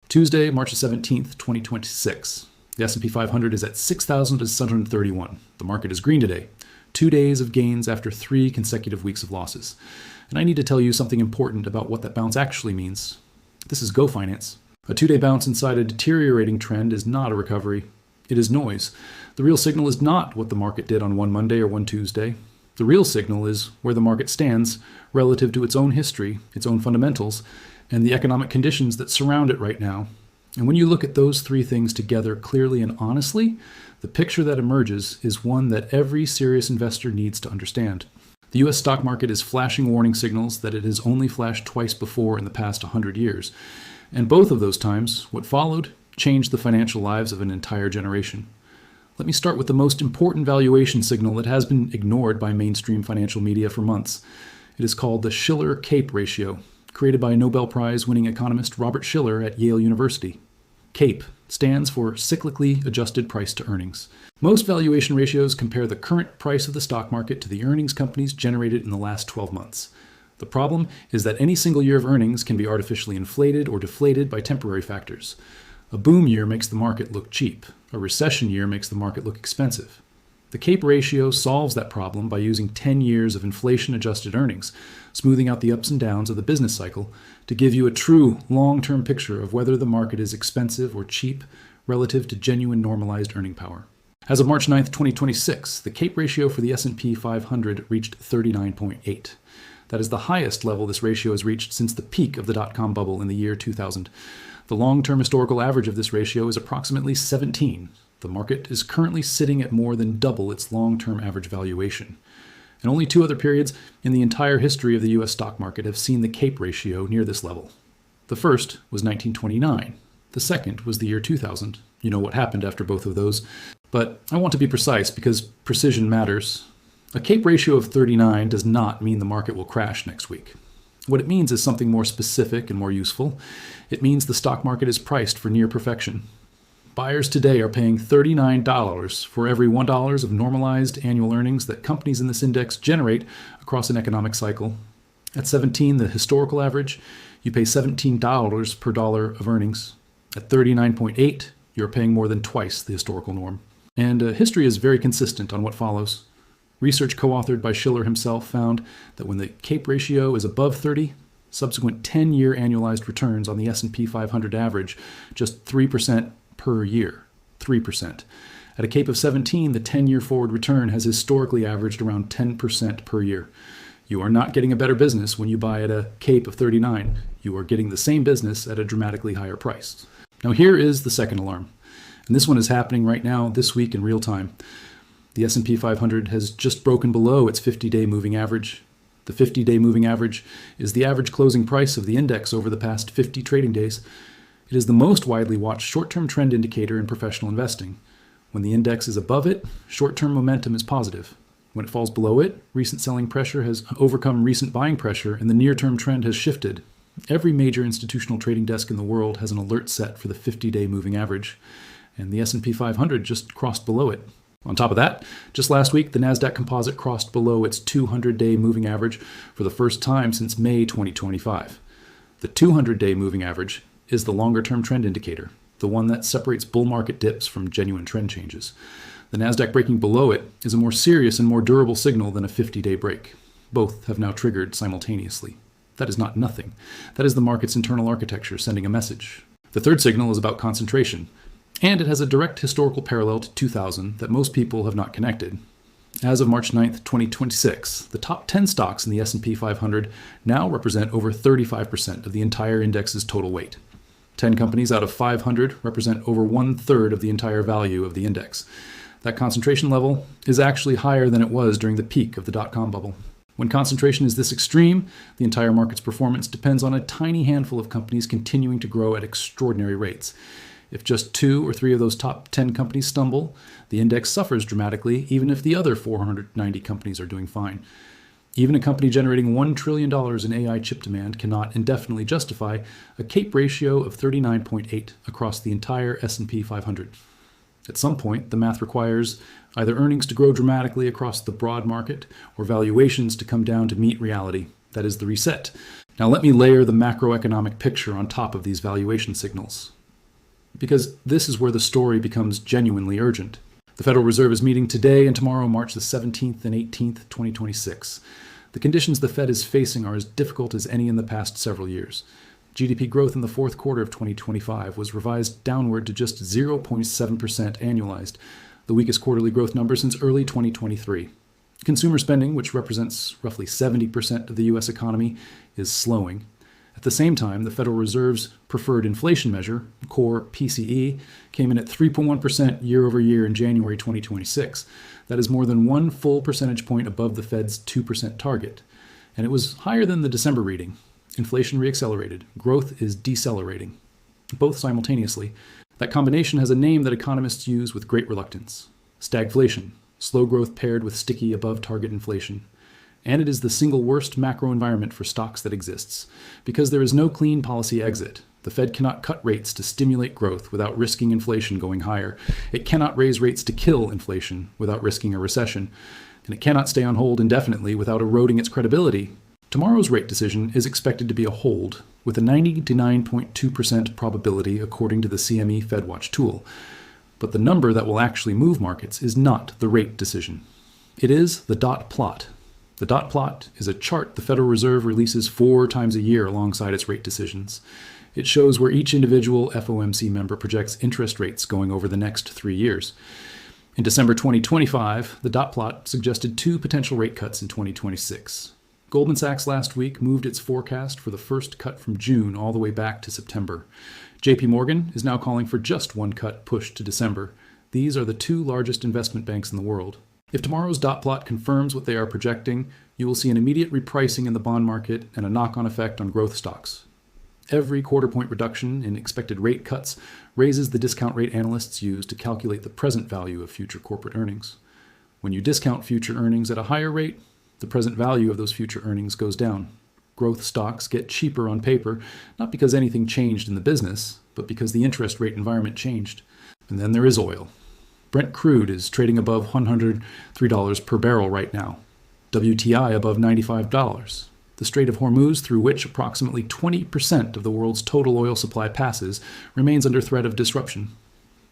Tuesday, March 17th, 2026. The S&P 500 is at 6,631. The market is green today. 2 days of gains after 3 consecutive weeks of losses. And I need to tell you something important about what that bounce actually means. This is Go Finance. A 2-day bounce inside a deteriorating trend is not a recovery. It is noise. The real signal is not what the market did on one Monday or one Tuesday. The real signal is where the market stands relative to its own history, its own fundamentals, and the economic conditions that surround it right now. And when you look at those 3 things together clearly and honestly, the picture that emerges is one that every serious investor needs to understand. The U.S. stock market is flashing warning signals that it has only flashed twice before in the past 100 years. And both of those times, what followed, changed the financial lives of an entire generation. Let me start with the most important valuation signal that has been ignored by mainstream financial media for months. It is called the Shiller-CAPE ratio, created by Nobel Prize-winning economist Robert Shiller at Yale University. CAPE stands for cyclically adjusted price to earnings. Most valuation ratios compare the current price of the stock market to the earnings companies generated in the last 12 months. The problem is that any single year of earnings can be artificially inflated or deflated by temporary factors. A boom year makes the market look cheap. A recession year makes the market look expensive. The CAPE ratio solves that problem by using 10 years of inflation-adjusted earnings, smoothing out the ups and downs of the business cycle to give you a true long-term picture of whether the market is expensive or cheap relative to genuine normalized earning power. As of March 9th, 2026, the CAPE ratio for the S&P 500 reached 39.8. That is the highest level this ratio has reached since the peak of the dot-com bubble in the year 2000. The long-term historical average of this ratio is approximately 17. The market is currently sitting at more than double its long-term average valuation. And only 2 other periods in the entire history of the U.S. stock market have seen the CAPE ratio near this level. The first was 1929. The second was the year 2000. You know what happened after both of those. But I want to be precise because precision matters. A CAPE ratio of 39 does not mean the market will crash next week. What it means is something more specific and more useful. It means the stock market is priced for near perfection. Buyers today are paying $39 for every $1 of normalized annual earnings that companies in this index generate across an economic cycle. At 17, the historical average, you pay $17 per dollar of earnings. At 39.8, you're paying more than twice the historical norm. And history is very consistent on what follows. Research co-authored by Shiller himself found that when the CAPE ratio is above 30, subsequent 10-year annualized returns on the S&P 500 average just 3% per year. 3%. At a CAPE of 17, the 10-year forward return has historically averaged around 10% per year. You are not getting a better business when you buy at a CAPE of 39. You are getting the same business at a dramatically higher price. Now here is the second alarm. And this one is happening right now, this week in real time. The S&P 500 has just broken below its 50-day moving average. The 50-day moving average is the average closing price of the index over the past 50 trading days. It is the most widely watched short-term trend indicator in professional investing. When the index is above it, short-term momentum is positive. When it falls below it, recent selling pressure has overcome recent buying pressure and the near-term trend has shifted. Every major institutional trading desk in the world has an alert set for the 50-day moving average, and the S&P 500 just crossed below it. On top of that, just last week, the NASDAQ Composite crossed below its 200-day moving average for the first time since May 2025. The 200-day moving average is the longer-term trend indicator, the one that separates bull market dips from genuine trend changes. The NASDAQ breaking below it is a more serious and more durable signal than a 50-day break. Both have now triggered simultaneously. That is not nothing. That is the market's internal architecture sending a message. The third signal is about concentration, and it has a direct historical parallel to 2000 that most people have not connected. As of March 9th, 2026, the top 10 stocks in the S&P 500 now represent over 35% of the entire index's total weight. 10 companies out of 500 represent over 1/3 of the entire value of the index. That concentration level is actually higher than it was during the peak of the dot-com bubble. When concentration is this extreme, the entire market's performance depends on a tiny handful of companies continuing to grow at extraordinary rates. If just 2 or 3 of those top 10 companies stumble, the index suffers dramatically, even if the other 490 companies are doing fine. Even a company generating $1 trillion in AI chip demand cannot indefinitely justify a CAPE ratio of 39.8 across the entire S&P 500. At some point, the math requires either earnings to grow dramatically across the broad market or valuations to come down to meet reality. That is the reset. Now let me layer the macroeconomic picture on top of these valuation signals. because this is where the story becomes genuinely urgent. The Federal Reserve is meeting today and tomorrow, March the 17th and 18th, 2026. The conditions the Fed is facing are as difficult as any in the past several years. GDP growth in the fourth quarter of 2025 was revised downward to just 0.7% annualized, the weakest quarterly growth number since early 2023. Consumer spending, which represents roughly 70% of the U.S. economy, is slowing. At the same time, the Federal Reserve's preferred inflation measure, core PCE, came in at 3.1% year over year in January 2026. That is more than 1 full percentage point above the Fed's 2% target. And it was higher than the December reading. Inflation reaccelerated. Growth is decelerating. Both simultaneously. That combination has a name that economists use with great reluctance. Stagflation. Slow growth paired with sticky above-target inflation. And it is the single worst macro environment for stocks that exists. Because there is no clean policy exit. The Fed cannot cut rates to stimulate growth without risking inflation going higher. It cannot raise rates to kill inflation without risking a recession. And it cannot stay on hold indefinitely without eroding its credibility. Tomorrow's rate decision is expected to be a hold, with a 99.2% probability according to the CME FedWatch tool. But the number that will actually move markets is not the rate decision. It is the dot plot. The dot plot is a chart the Federal Reserve releases 4 times a year alongside its rate decisions. It shows where each individual FOMC member projects interest rates going over the next 3 years. In December 2025, the dot plot suggested 2 potential rate cuts in 2026. Goldman Sachs last week moved its forecast for the first cut from June all the way back to September. JP Morgan is now calling for just 1 cut pushed to December. These are the 2 largest investment banks in the world. If tomorrow's dot plot confirms what they are projecting, you will see an immediate repricing in the bond market and a knock-on effect on growth stocks. Every quarter-point reduction in expected rate cuts raises the discount rate analysts use to calculate the present value of future corporate earnings. When you discount future earnings at a higher rate, the present value of those future earnings goes down. Growth stocks get cheaper on paper, not because anything changed in the business, but because the interest rate environment changed. And then there is oil. Brent crude is trading above $103 per barrel right now. WTI above $95. The Strait of Hormuz, through which approximately 20% of the world's total oil supply passes, remains under threat of disruption.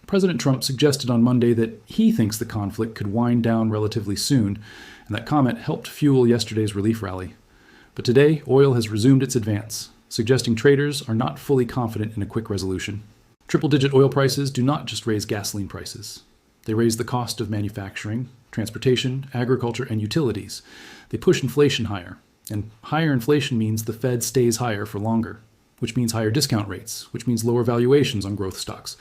President Trump suggested on Monday that he thinks the conflict could wind down relatively soon, and that comment helped fuel yesterday's relief rally. But today, oil has resumed its advance, suggesting traders are not fully confident in a quick resolution. Triple-digit oil prices do not just raise gasoline prices. They raise the cost of manufacturing, transportation, agriculture, and utilities. They push inflation higher, and higher inflation means the Fed stays higher for longer, which means higher discount rates, which means lower valuations on growth stocks.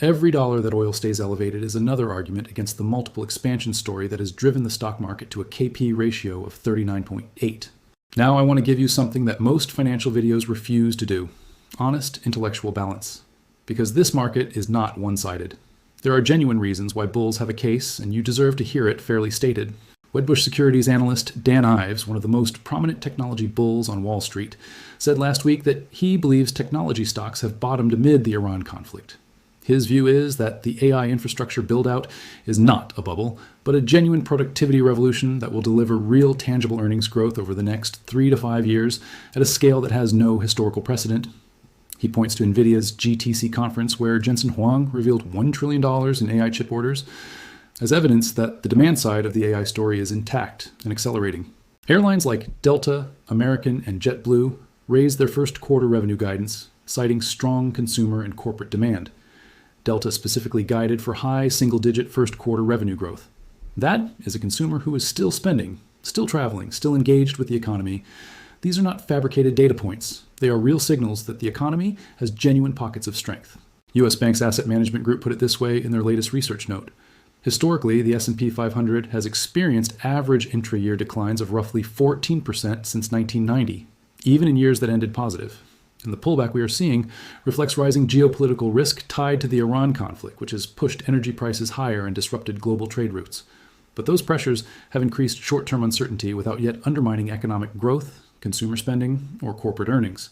Every dollar that oil stays elevated is another argument against the multiple expansion story that has driven the stock market to a KP ratio of 39.8. Now I want to give you something that most financial videos refuse to do: honest intellectual balance. Because this market is not one-sided. There are genuine reasons why bulls have a case, and you deserve to hear it fairly stated. Wedbush Securities analyst Dan Ives, one of the most prominent technology bulls on Wall Street, said last week that he believes technology stocks have bottomed amid the Iran conflict. His view is that the AI infrastructure build-out is not a bubble, but a genuine productivity revolution that will deliver real tangible earnings growth over the next 3 to 5 years at a scale that has no historical precedent. He points to NVIDIA's GTC conference where Jensen Huang revealed $1 trillion in AI chip orders as evidence that the demand side of the AI story is intact and accelerating. Airlines like Delta, American, and JetBlue raised their first quarter revenue guidance, citing strong consumer and corporate demand. Delta specifically guided for high single-digit first quarter revenue growth. That is a consumer who is still spending, still traveling, still engaged with the economy. These are not fabricated data points. They are real signals that the economy has genuine pockets of strength. U.S. Bank's Asset Management Group put it this way in their latest research note. Historically, the S&P 500 has experienced average intra-year declines of roughly 14% since 1990, even in years that ended positive. And the pullback we are seeing reflects rising geopolitical risk tied to the Iran conflict, which has pushed energy prices higher and disrupted global trade routes. But those pressures have increased short-term uncertainty without yet undermining economic growth, consumer spending, or corporate earnings.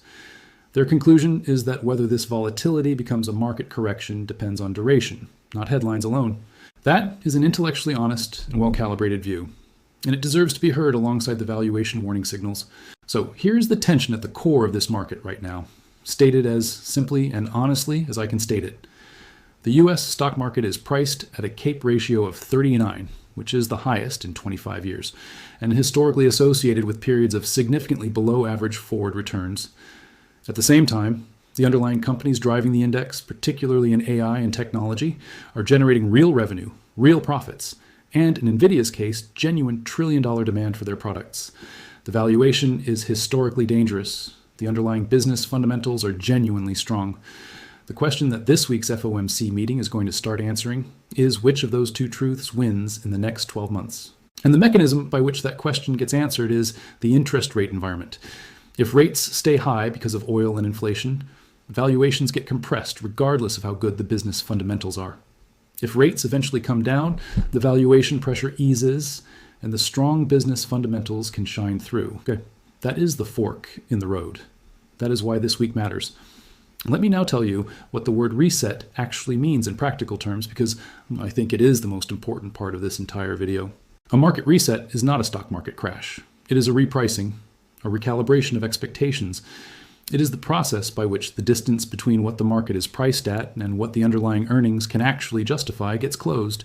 Their conclusion is that whether this volatility becomes a market correction depends on duration, not headlines alone. That is an intellectually honest and well-calibrated view, and it deserves to be heard alongside the valuation warning signals. So here's the tension at the core of this market right now, stated as simply and honestly as I can state it. The US stock market is priced at a CAPE ratio of 39, which is the highest in 25 years, and historically associated with periods of significantly below average forward returns. At the same time, the underlying companies driving the index, particularly in AI and technology, are generating real revenue, real profits, and in NVIDIA's case, genuine trillion-dollar demand for their products. The valuation is historically dangerous. The underlying business fundamentals are genuinely strong. The question that this week's FOMC meeting is going to start answering is which of those two truths wins in the next 12 months. And the mechanism by which that question gets answered is the interest rate environment. If rates stay high because of oil and inflation, valuations get compressed regardless of how good the business fundamentals are. If rates eventually come down, the valuation pressure eases and the strong business fundamentals can shine through. Okay, that is the fork in the road. That is why this week matters. Let me now tell you what the word reset actually means in practical terms, because I think it is the most important part of this entire video. A market reset is not a stock market crash. It is a repricing, a recalibration of expectations. It is the process by which the distance between what the market is priced at and what the underlying earnings can actually justify gets closed.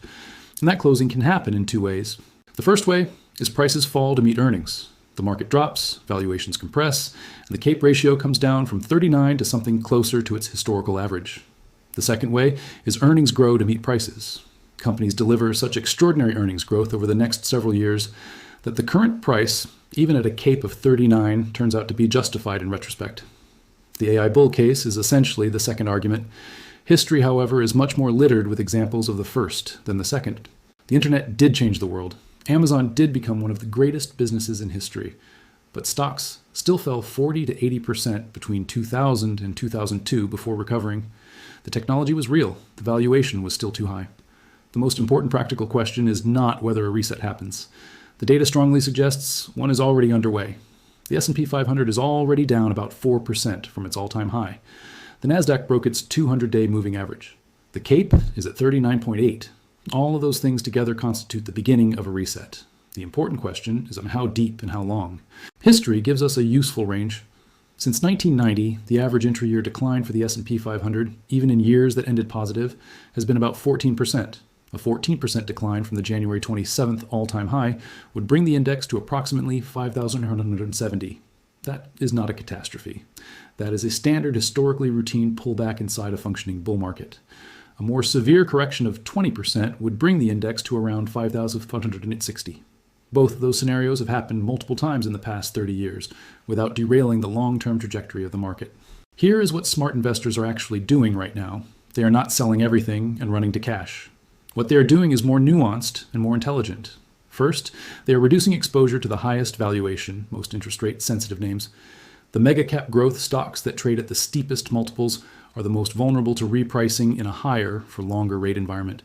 And that closing can happen in two ways. The first way is prices fall to meet earnings. The market drops, valuations compress, and the CAPE ratio comes down from 39 to something closer to its historical average. The second way is earnings grow to meet prices. Companies deliver such extraordinary earnings growth over the next several years that the current price, even at a CAPE of 39, turns out to be justified in retrospect. The AI bull case is essentially the second argument. History, however, is much more littered with examples of the first than the second. The internet did change the world. Amazon did become one of the greatest businesses in history, but stocks still fell 40 to 80% between 2000 and 2002 before recovering. The technology was real. The valuation was still too high. The most important practical question is not whether a reset happens. The data strongly suggests one is already underway. The S&P 500 is already down about 4% from its all-time high. The Nasdaq broke its 200-day moving average. The CAPE is at 39.8. All of those things together constitute the beginning of a reset. The important question is on how deep and how long. History gives us a useful range. Since 1990, the average intra-year decline for the S&P 500, even in years that ended positive, has been about 14%. A 14% decline from the January 27th all-time high would bring the index to approximately 5,170. That is not a catastrophe. That is a standard historically routine pullback inside a functioning bull market. A more severe correction of 20% would bring the index to around 5,560. Both of those scenarios have happened multiple times in the past 30 years, without derailing the long-term trajectory of the market. Here is what smart investors are actually doing right now. They are not selling everything and running to cash. What they are doing is more nuanced and more intelligent. First, they are reducing exposure to the highest valuation, most interest rate sensitive names. The mega-cap growth stocks that trade at the steepest multiples are the most vulnerable to repricing in a higher for longer rate environment.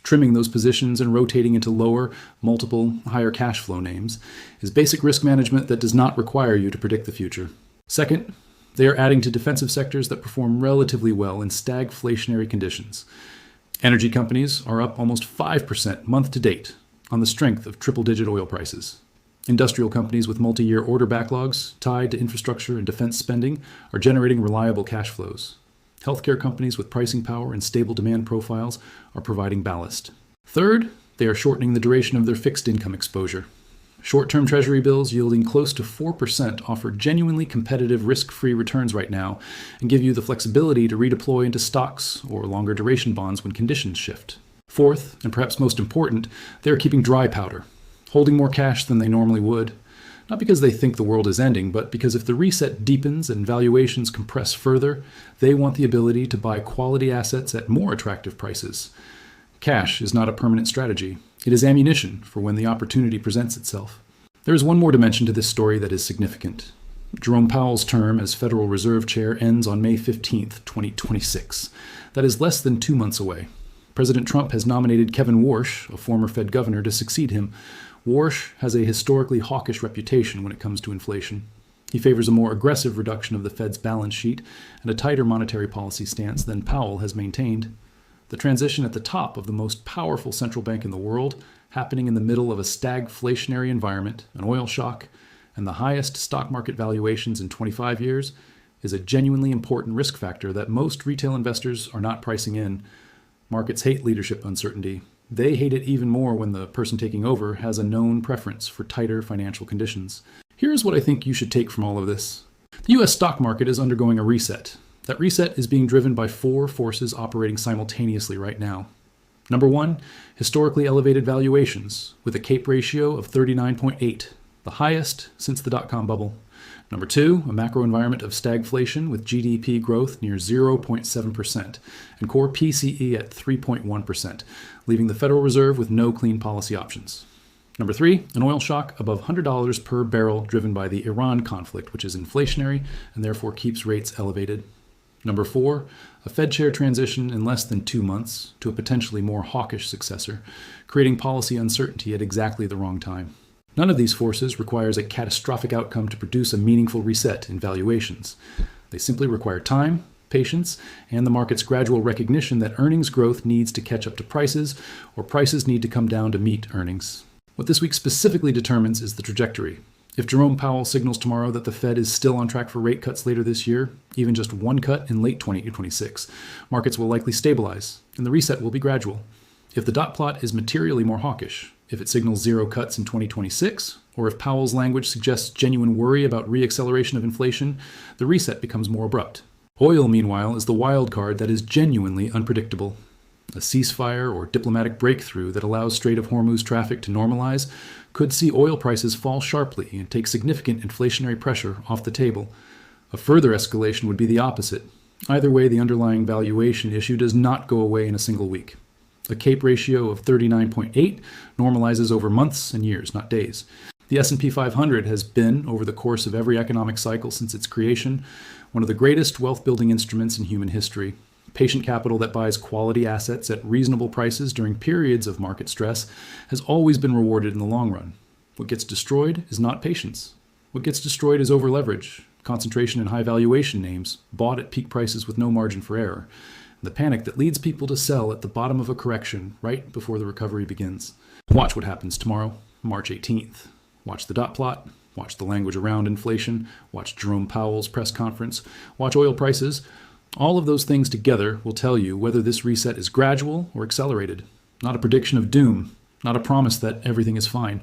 Trimming those positions and rotating into lower, multiple, higher cash flow names is basic risk management that does not require you to predict the future. Second, they are adding to defensive sectors that perform relatively well in stagflationary conditions. Energy companies are up almost 5% month to date on the strength of triple-digit oil prices. Industrial companies with multi-year order backlogs tied to infrastructure and defense spending are generating reliable cash flows. Healthcare companies with pricing power and stable demand profiles are providing ballast. Third, they are shortening the duration of their fixed income exposure. Short-term treasury bills yielding close to 4% offer genuinely competitive risk-free returns right now and give you the flexibility to redeploy into stocks or longer duration bonds when conditions shift. Fourth, and perhaps most important, they are keeping dry powder, holding more cash than they normally would. Not because they think the world is ending, but because if the reset deepens and valuations compress further, they want the ability to buy quality assets at more attractive prices. Cash is not a permanent strategy. It is ammunition for when the opportunity presents itself. There is one more dimension to this story that is significant. Jerome Powell's term as Federal Reserve Chair ends on May 15th, 2026. That is less than 2 months away. President Trump has nominated Kevin Warsh, a former Fed governor, to succeed him. Warsh has a historically hawkish reputation when it comes to inflation. He favors a more aggressive reduction of the Fed's balance sheet and a tighter monetary policy stance than Powell has maintained. The transition at the top of the most powerful central bank in the world, happening in the middle of a stagflationary environment, an oil shock, and the highest stock market valuations in 25 years, is a genuinely important risk factor that most retail investors are not pricing in, Markets hate leadership uncertainty. They hate it even more when the person taking over has a known preference for tighter financial conditions. Here's what I think you should take from all of this. The US stock market is undergoing a reset. That reset is being driven by 4 forces operating simultaneously right now. Number 1, historically elevated valuations, with a CAPE ratio of 39.8, the highest since the dot-com bubble. Number 2, a macro environment of stagflation with GDP growth near 0.7% and core PCE at 3.1%, leaving the Federal Reserve with no clean policy options. Number 3, an oil shock above $100 per barrel driven by the Iran conflict, which is inflationary and therefore keeps rates elevated. Number 4, a Fed chair transition in less than 2 months to a potentially more hawkish successor, creating policy uncertainty at exactly the wrong time. None of these forces requires a catastrophic outcome to produce a meaningful reset in valuations. They simply require time, patience, and the market's gradual recognition that earnings growth needs to catch up to prices, or prices need to come down to meet earnings. What this week specifically determines is the trajectory. If Jerome Powell signals tomorrow that the Fed is still on track for rate cuts later this year, even just one cut in late 2026, markets will likely stabilize, and the reset will be gradual. If the dot plot is materially more hawkish, if it signals 0 cuts in 2026, or if Powell's language suggests genuine worry about re-acceleration of inflation, the reset becomes more abrupt. Oil, meanwhile, is the wild card that is genuinely unpredictable. A ceasefire or diplomatic breakthrough that allows Strait of Hormuz traffic to normalize could see oil prices fall sharply and take significant inflationary pressure off the table. A further escalation would be the opposite. Either way, the underlying valuation issue does not go away in a single week. A CAPE ratio of 39.8 normalizes over months and years, not days. The S&P 500 has been, over the course of every economic cycle since its creation, one of the greatest wealth-building instruments in human history. Patient capital that buys quality assets at reasonable prices during periods of market stress has always been rewarded in the long run. What gets destroyed is not patience. What gets destroyed is overleverage, concentration in high valuation names, bought at peak prices with no margin for error, and the panic that leads people to sell at the bottom of a correction right before the recovery begins. Watch what happens tomorrow, March 18th. Watch the dot plot, watch the language around inflation, watch Jerome Powell's press conference, watch oil prices. All of those things together will tell you whether this reset is gradual or accelerated. Not a prediction of doom, not a promise that everything is fine.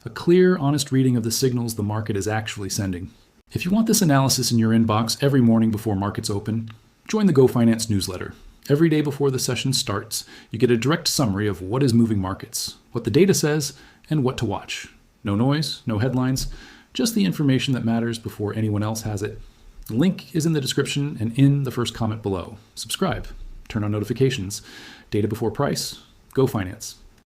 A clear, honest reading of the signals the market is actually sending. If you want this analysis in your inbox every morning before markets open, join the Go Finance newsletter. Every day before the session starts, you get a direct summary of what is moving markets, what the data says, and what to watch. No noise, no headlines, just the information that matters before anyone else has it. The link is in the description and in the first comment below. Subscribe, turn on notifications. Data before price, Go Finance.